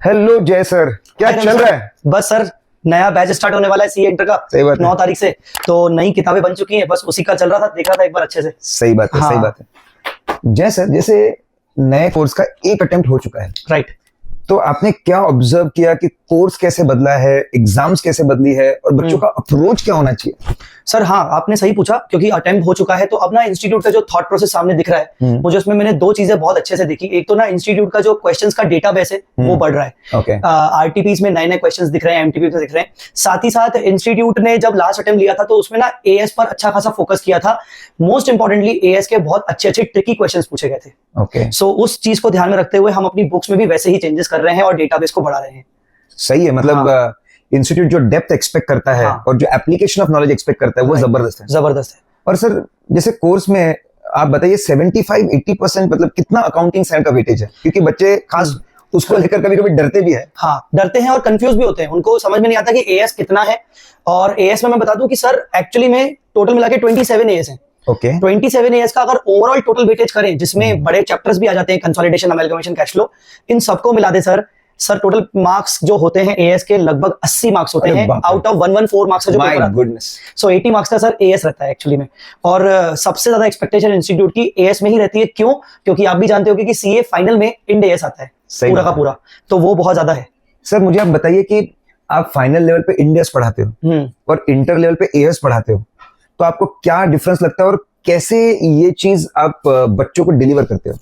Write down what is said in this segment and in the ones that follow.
Hello जय sir, क्या चल रहा है? बस सर, नया बैच स्टार्ट होने वाला है सीए इंटर का। सही बात है। 9 तारीख से तो नई किताबें बन चुकी हैं, बस उसी का चल रहा था, देख रहा था एक बार अच्छे से। सही बात है, हाँ। सही बात है। जय सर, जैसे नए कोर्स का एक अटेम्प्ट हो चुका है, राइट। तो आपने क्या ऑब्जर्व किया कि कोर्स कैसे बदला है, एग्जाम्स कैसे बदली है और बच्चों का अप्रोच क्या होना चाहिए? सर हाँ, आपने सही पूछा, क्योंकि अटेम्प्ट हो चुका है तो अब ना इंस्टीट्यूट का जो थॉट प्रोसेस सामने दिख रहा है मुझे, उसमें मैंने दो चीजें बहुत अच्छे से देखी। एक तो ना इंस्टीट्यूट का जो क्वेश्चंस का डेटाबेस है वो बढ़ रहा है। ओके। आरटीपीज में नए नए क्वेश्चंस दिख रहे हैं, एमटीपी में दिख रहे हैं। साथ ही साथ इंस्टीट्यूट ने जब लास्ट अटेम्प्ट लिया था तो उसमें ना एएस पर अच्छा खासा फोकस किया था। मोस्ट इंपॉर्टेंटली एएस के बहुत अच्छे अच्छे ट्रिकी क्वेश्चंस पूछे गए थे। ओके, सो उस चीज को ध्यान में रखते हुए हम अपनी बुक्स में भी वैसे ही चेंजेस कर रहे हैं और डेटाबेस को बढ़ा रहे हैं। सही है। मतलब इंस्टीट्यूट जो डेप्थ एक्सपेक्ट करता है और जो एप्लीकेशन ऑफ नॉलेज एक्सपेक्ट करता है वो जबरदस्त है। जबरदस्त है। और सर, जैसे कोर्स में आप बताइए 75-80% मतलब कितना अकाउंटिंग साइड का वेटेज है? क्योंकि बच्चे खास उसको लेकर कभी कभी डरते भी है। हाँ, डरते हैं और कंफ्यूज भी होते हैं, उनको समझ में नहीं आता कि एएस कितना है। और एएस में मैं बता दूं कि सर एक्चुअली में टोटल मिला के 27 एएस है। ओके। 27 एएस का अगर ओवरऑल टोटल वेटेज करें, जिसमें बड़े चैप्टर्स भी आ जाते हैं, कंसोलिडेशन, अमेलगमेशन, कैश फ्लो, इन सबको मिला दे सर टोटल मार्क्स जो होते हैं एएस के लगभग 80 मार्क्स होते हैं आउट ऑफ 114 मार्क्स का जो पेपर आता है। सो 80 मार्क्स का सर एएस रहता है एक्चुअली में। और सबसे ज्यादा एक्सपेक्टेशन इंस्टीट्यूट की एएस में ही रहती है। क्यों? क्योंकि आप भी जानते हो कि सीए फाइनल में इंड एएस आता है पूरा का पूरा, तो वो बहुत ज्यादा है। सर मुझे आप बताइए कि आप फाइनल लेवल पे इंड एएस पढ़ाते हो और इंटर लेवल पे एएस पढ़ाते हो, तो आपको क्या डिफरेंस लगता है और कैसे ये चीज आप बच्चों को डिलीवर करते हो?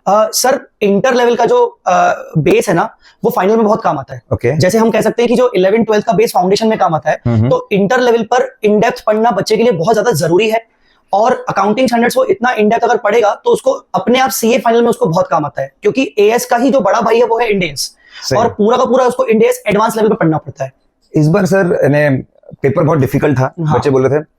सर इंटर लेवल का जो बेस है ना, वो फाइनल में बहुत काम आता है। Okay. जैसे हम कह सकते हैं कि जो 11-12 का बेस फाउंडेशन में काम आता है, तो इंटर लेवल पर इन डेप्थ पढ़ना बच्चे के लिए बहुत ज्यादा जरूरी है। और अकाउंटिंग स्टैंडर्ड्स वो इतना इन डेप्थ अगर पढ़ेगा तो उसको अपने आप सीए फाइनल में उसको बहुत काम आता है, क्योंकि एएस का ही जो बड़ा भाई है वो है इंड एएस, और पूरा का पूरा उसको इंड एएस एडवांस लेवल पे पढ़ना पड़ता है। इस बार सर पेपर बहुत डिफिकल्ट था। हाँ। बच्चे बोल रहे थे,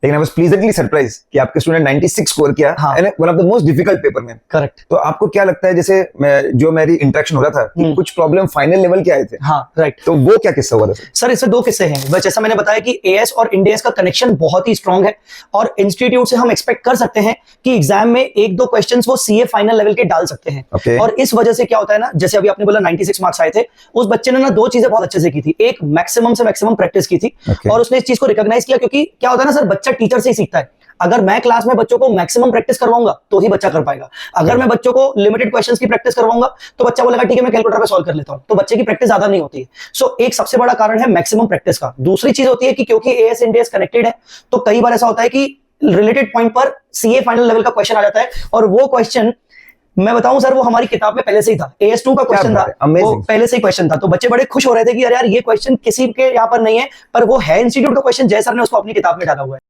लेकिन आई वाज प्लीजेंटली सरप्राइज कि आपके स्टूडेंट 96 स्कोर किया। हाँ। One of the most difficult paper में। करेक्ट। तो आपको क्या लगता है, जैसे जो मेरी इंटरेक्शन हो रहा था कि कुछ प्रॉब्लम फाइनल लेवल के आए थे? हाँ, राइट। तो वो क्या किस्सा हुआ था सर? इसमें दो किस्से हैं। बस जैसा मैंने बताया कि एएस और इंड एएस का कनेक्शन बहुत ही स्ट्रांग है, और इंस्टीट्यूट से हम एक्सपेक्ट कर सकते हैं कि एग्जाम में एक दो क्वेश्चंस वो सीए फाइनल लेवल के डाल सकते हैं। Okay. और इस वजह से क्या होता है ना, जैसे अभी आपने बोला 96 मार्क्स आए थे, उस बच्चे ने ना दो चीजें बहुत अच्छे से की थी। एक, मैक्सिमम से मैक्सिमम प्रैक्टिस की थी। Okay. और उसने इस चीज को रिकॉग्नाइज किया, क्योंकि क्या होता है ना सर, बच्चा टीचर से ही सीखता है। अगर मैं क्लास में बच्चों को मैक्सिमम प्रैक्टिस करवाऊंगा तो ही बच्चा कर पाएगा। अगर मैं बच्चों को लिमिटेड क्वेश्चंस की प्रैक्टिस करवाऊंगा तो बच्चा बोलेगा ठीक है मैं कैलकुलेटर पे सॉल्व कर लेता हूं, तो बच्चे की प्रैक्टिस ज्यादा नहीं होती है। सो एक सबसे बड़ा कारण है मैक्सिमम प्रैक्टिस का। दूसरी चीज होती है कि क्योंकि एएस इंड एएस कनेक्टेड है, तो कई बार ऐसा होता है कि रिलेटेड पॉइंट पर सीए फाइनल लेवल का क्वेश्चन आ जाता है, और वो क्वेश्चन मैं बताऊं सर, वो हमारी किताब में पहले से ही था। AS2 का क्वेश्चन था, वो पहले से ही क्वेश्चन था। तो बच्चे बड़े खुश हो रहे थे कि अरे यार ये क्वेश्चन किसी के यहाँ पर नहीं है, पर वो है इंस्टीट्यूट का क्वेश्चन, जय सर ने उसको अपनी किताब में डाला हुआ है।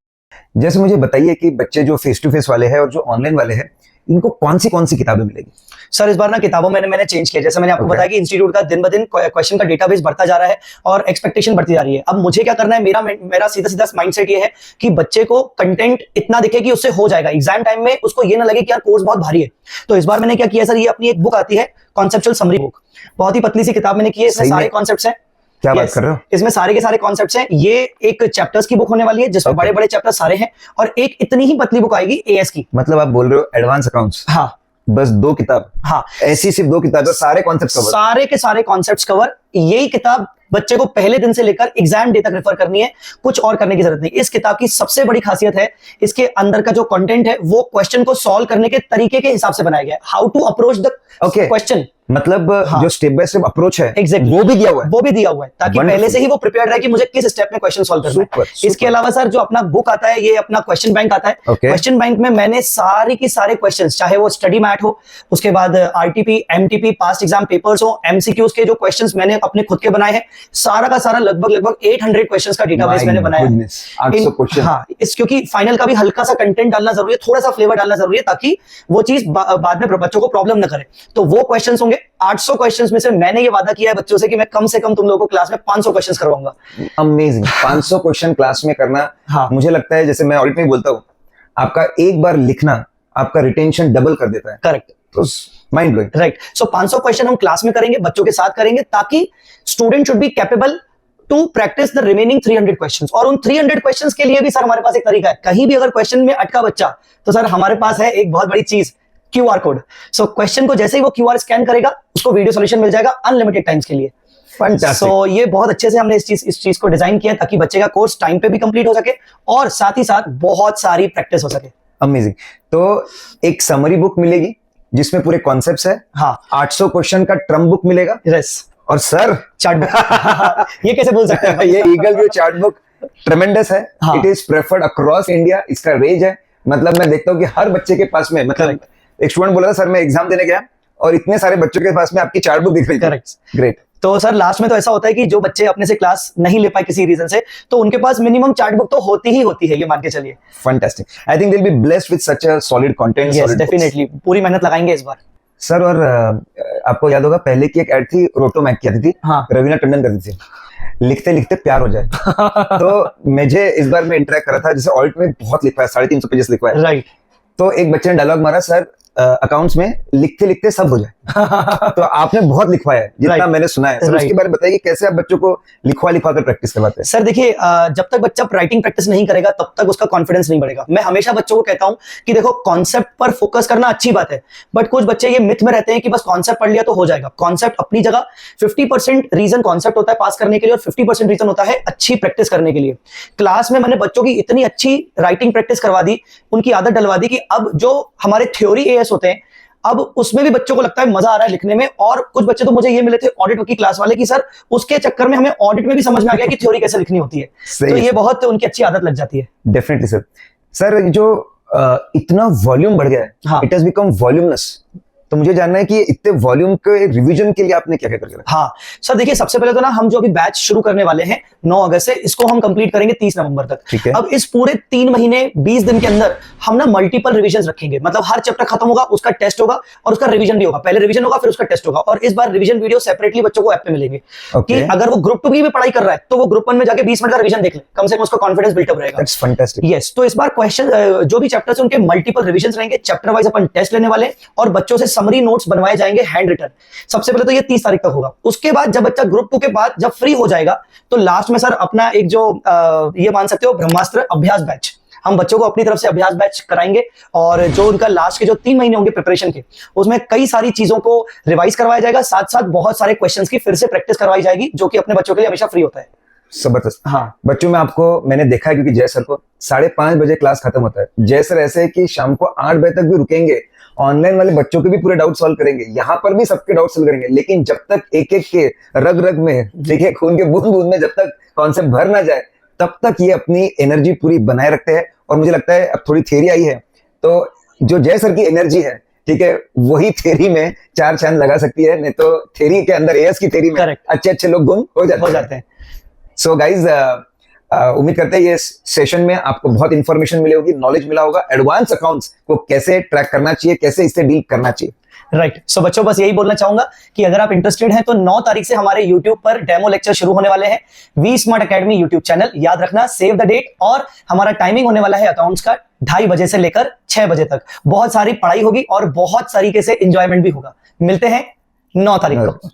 जैसे मुझे बताइए कि बच्चे जो फेस टू फेस वाले हैं और जो ऑनलाइन वाले हैं, इनको कौन सी किताबें मिलेगी? सर इस बार ना किताबों मैंने चेंज किया। जैसे मैंने आपको बताया कि इंस्टीट्यूट का दिन ब दिन क्वेश्चन का डेटाबेस बढ़ता जा रहा है और एक्सपेक्टेशन बढ़ती जा रही है। अब मुझे क्या करना है, मेरा सीधा माइंडसेट ये है कि बच्चे को कंटेंट इतना दिखे कि उससे हो जाएगा एग्जाम टाइम में, उसको ये ना लगे कि यार कोर्स बहुत भारी है। तो इस बार मैंने क्या किया सर, ये अपनी एक बुक आती है कॉन्सेप्चुअल समरी बुक, बहुत ही पतली सी किताब मैंने की है। इसमें सारे कॉन्सेप्ट्स हैं। क्या बात कर रहे हो? इसमें सारे के सारे कॉन्सेप्ट्स हैं। ये एक चैप्टर्स की बुक होने वाली है जिसमें बड़े बड़े चैप्टर सारे हैं, और एक इतनी ही पतली बुक आएगी एएस की। मतलब आप बोल रहे हो एडवांस अकाउंट्स? हाँ, बस 2 किताब? हाँ, ऐसी सिर्फ 2 किताब, सारे कॉन्सेप्ट कवर? सारे के सारे कॉन्सेप्ट्स कवर। यही किताब बच्चे को पहले दिन से लेकर एग्जाम डे तक रेफर करनी है, कुछ और करने की जरूरत नहीं। इस किताब की सबसे बड़ी खासियत है, इसके अंदर का जो कंटेंट है वो क्वेश्चन को सॉल्व करने के तरीके के हिसाब से बनाया गया है। How to approach the question, मतलब जो स्टेप बाय स्टेप अप्रोच है exactly. वो भी दिया हुआ है। वो भी दिया हुआ है ताकि पहले से ही वो प्रिपेयर रहे कि मुझे किस स्टेप में क्वेश्चन सॉल्व करना है। इसके अलावा सर जो अपना बुक आता है, ये अपना क्वेश्चन बैंक आता है। क्वेश्चन बैंक में मैंने सारे के सारे क्वेश्चंस, चाहे वो स्टडी मैट हो, उसके बाद RTP, MTP, past exam papers हो, एमसीक्यूज के जो क्वेश्चंस मैंने अपने खुद के बनाए हैं, सारा का सारा लगभग 800 क्वेश्चंस का डेटाबेस मैंने बनाया है। 800 क्वेश्चन। हाँ, क्योंकि फाइनल का भी हल्का सा कंटेंट डालना जरूरी है, थोड़ा सा फ्लेवर डालना जरूरी है, ताकि वो चीज बाद में बच्चों को प्रॉब्लम ना करे। तो वो क्वेश्चंस होंगे 800 क्वेश्चंस में से। मैंने ये वादा किया है बच्चों से कि मैं कम से कम तुम लोगों को क्लास में 500 क्वेश्चंस करवाऊंगा। अमेजिंग। 500 क्वेश्चन क्लास में करना। हाँ। मुझे लगता है, जैसे मैं ऑडिट में बोलता हूँ, आपका एक बार लिखना आपका रिटेंशन डबल कर देता है। करेक्ट। तो mind blowing. Right. So 500 question हम क्लास में करेंगे, बच्चों के साथ करेंगे, ताकि student should be capable to practice the remaining 300 questions. और उन 300 क्वेश्चंस के लिए भी सर हमारे पास एक तरीका है। कहीं भी अगर क्वेश्चन में अटका बच्चा, तो सर हमारे पास है एक बहुत बड़ी चीज, QR कोड। सो क्वेश्चन को जैसे ही वो QR स्कैन करेगा, उसको वीडियो सॉल्यूशन मिल जाएगा अनलिमिटेड टाइम्स के लिए। फैंटास्टिक। सो ये बहुत अच्छे से हमने इस चीज को डिजाइन किया ताकि बच्चे का कोर्स टाइम पे भी कंप्लीट हो सके और साथ ही साथ बहुत सारी प्रैक्टिस हो सके। अमेजिंग। तो एक समरी बुक मिलेगी जिसमें पूरे कॉन्सेप्ट्स है। हाँ, 800 क्वेश्चन का ट्रम्प बुक मिलेगा। यस, और सर चार्ट बुक ये कैसे बोल सकते हैं? ये ईगल व्यू चार्ट बुक ट्रेमेंडस है। हाँ। It is preferred across India. इसका रेंज है, मतलब मैं देखता हूँ कि हर बच्चे के पास में, मतलब एक स्टूडेंट बोला था सर मैं एग्जाम देने गया और इतने सारे बच्चों के पास में आपकी चार्ट बुक दिख रही है। करेक्ट। ग्रेट। तो सर लास्ट में तो ऐसा होता है कि जो बच्चे अपने से क्लास नहीं ले पाए किसी रीजन से, तो उनके पास मिनिमम चार्ट बुक तो होती है, ये मान के चलिए। Fantastic. I think they will be blessed with such a solid content. Yes, definitely पूरी मेहनत लगाएंगे इस बार। सर और आपको याद होगा पहले की एक एड थी रोटोमैक की आती थी। हाँ। रवीना टंडन करती थी, लिखते लिखते प्यार हो जाए। तो मुझे इस बार मैं इंटरेक्ट करा था, जैसे ऑल्ट में बहुत लिखा है, 350 पेजेस लिखा है। राइट। तो एक बच्चे ने डायलॉग मारा, सर अकाउंट्स में लिखते लिखते सब हो जाए। तो आपने बहुत लिखवाया है जितना मैंने सुना है। सर उसके बारे में बताइए कैसे आप बच्चों को लिखवा लिखवा कर प्रैक्टिस करवाते हैं? सर देखिए, जब तक बच्चा राइटिंग प्रैक्टिस नहीं करेगा तब तक उसका कॉन्फिडेंस नहीं बढ़ेगा। मैं हमेशा बच्चों को कहता हूं कि देखो कॉन्सेप्ट पर फोकस करना अच्छी बात है, बट कुछ बच्चे ये मिथ में रहते हैं कि बस कॉन्सेप्ट पढ़ लिया तो हो जाएगा। कॉन्सेप्ट अपनी जगह, 50% रीजन कॉन्सेप्ट होता है पास करने के लिए और 50% रीजन होता है अच्छी प्रैक्टिस करने के लिए। क्लास में मैंने बच्चों की इतनी अच्छी राइटिंग प्रैक्टिस करवा दी, उनकी आदत डलवा दी कि अब जो हमारे थ्योरी एएस होते हैं, अब उसमें भी बच्चों को लगता है मजा आ रहा है लिखने में। और कुछ बच्चे तो मुझे ये मिले थे ऑडिट की क्लास वाले कि सर उसके चक्कर में हमें ऑडिट में भी समझ में आ गया कि थ्योरी कैसे लिखनी होती है। तो ये बहुत उनकी अच्छी आदत लग जाती है। Definitely sir. सर जो इतना वॉल्यूम बढ़ गया है, हाँ। It has become volumeless. तो मुझे जानना है कि इतने वॉल्यूम के रिवीजन के लिए आपने क्या क्या करके रखा? हाँ सर, देखिए सबसे पहले तो ना हम जो अभी बैच शुरू करने वाले हैं 9 अगस्त से, इसको हम कंप्लीट करेंगे 30 नवंबर तक। ठीक है। अब इस पूरे 3 महीने 20 दिन के अंदर हम ना मल्टीपल रिवीजन रखेंगे। मतलब हर चैप्टर खत्म होगा, उसका टेस्ट होगा और उसका रिवीजन भी होगा। पहले रिवीजन होगा फिर उसका टेस्ट होगा। और इस बार रिवीजन वीडियो सेपरेटली बच्चों को ऐप पे मिलेंगे कि अगर वो ग्रुप 2 की भी पढ़ाई कर रहा है तो वो ग्रुप 1 में जाके 20 मिनट का रिवीजन देख ले, कम से कम उसका कॉन्फिडेंस बिल्टअप रहेगा। That's fantastic. यस, तो इस बार क्वेश्चन जो भी चैप्टर्स हैं उनके मल्टीपल रिवीजन रहेंगे। चैप्टर वाइज अपन टेस्ट लेने वाले और बच्चों से समरी नोट्स बनवाए जाएंगे हैंड रिटन। सबसे पहले तो ये 30 तारीख तक होगा। उसके बाद जब बच्चा ग्रुप 2 के बाद जब फ्री हो जाएगा तो लास्ट में सर अपना एक जो ये मान सकते हो ब्रह्मास्त्र अभ्यास बैच, हम बच्चों को अपनी तरफ से अभ्यास बैच कराएंगे। और जो उनका लास्ट के जो 3 महीने होंगे प्रिपरेशन के, उसमें कई सारी चीजों को रिवाइज करवाया जाएगा, साथ साथ बहुत सारे क्वेश्चंस की फिर से प्रैक्टिस करवाई जाएगी, जो कि अपने बच्चों के लिए हमेशा फ्री होता है। जबरदस्त। हाँ बच्चों में आपको मैंने देखा है, क्योंकि जय सर को 5:30 बजे क्लास खत्म होता है। जय सर ऐसे है कि शाम को 8 बजे तक भी रुकेंगे, ऑनलाइन वाले बच्चों के भी पूरे डाउट सॉल्व करेंगे, यहाँ पर भी सबके डाउट सॉल्व करेंगे। लेकिन जब तक एक एक के रग रग में, देखिए खून के बूंद बूंद में जब तक कॉन्सेप्ट भर ना जाए तब तक ये अपनी एनर्जी पूरी बनाए रखते हैं। और मुझे लगता है अब थोड़ी थ्योरी आई है तो जो जय सर की एनर्जी है, ठीक है, वही थ्योरी में 4 चांद लगा सकती है। नहीं तो थ्योरी के अंदर, एएस की थ्योरी में अच्छे अच्छे लोग गुम हो जाते हैं। सो गाइज, उम्मीद करते हैं ये सेशन में आपको बहुत इंफॉर्मेशन मिली होगी, नॉलेज मिला होगा, एडवांस अकाउंट्स को कैसे ट्रैक करना चाहिए, कैसे इससे डील करना चाहिए। राइट। सो बच्चों बस यही बोलना चाहूंगा कि अगर आप इंटरेस्टेड हैं तो 9 तारीख से हमारे YouTube पर डेमो लेक्चर शुरू होने वाले हैं। V Smart Academy YouTube channel, याद रखना, सेव द डेट। और हमारा टाइमिंग होने वाला है अकाउंट्स का 2:30 बजे से लेकर 6 बजे तक। बहुत सारी पढ़ाई होगी और बहुत तरीके से एंजॉयमेंट भी होगा। मिलते हैं 9 तारीख को।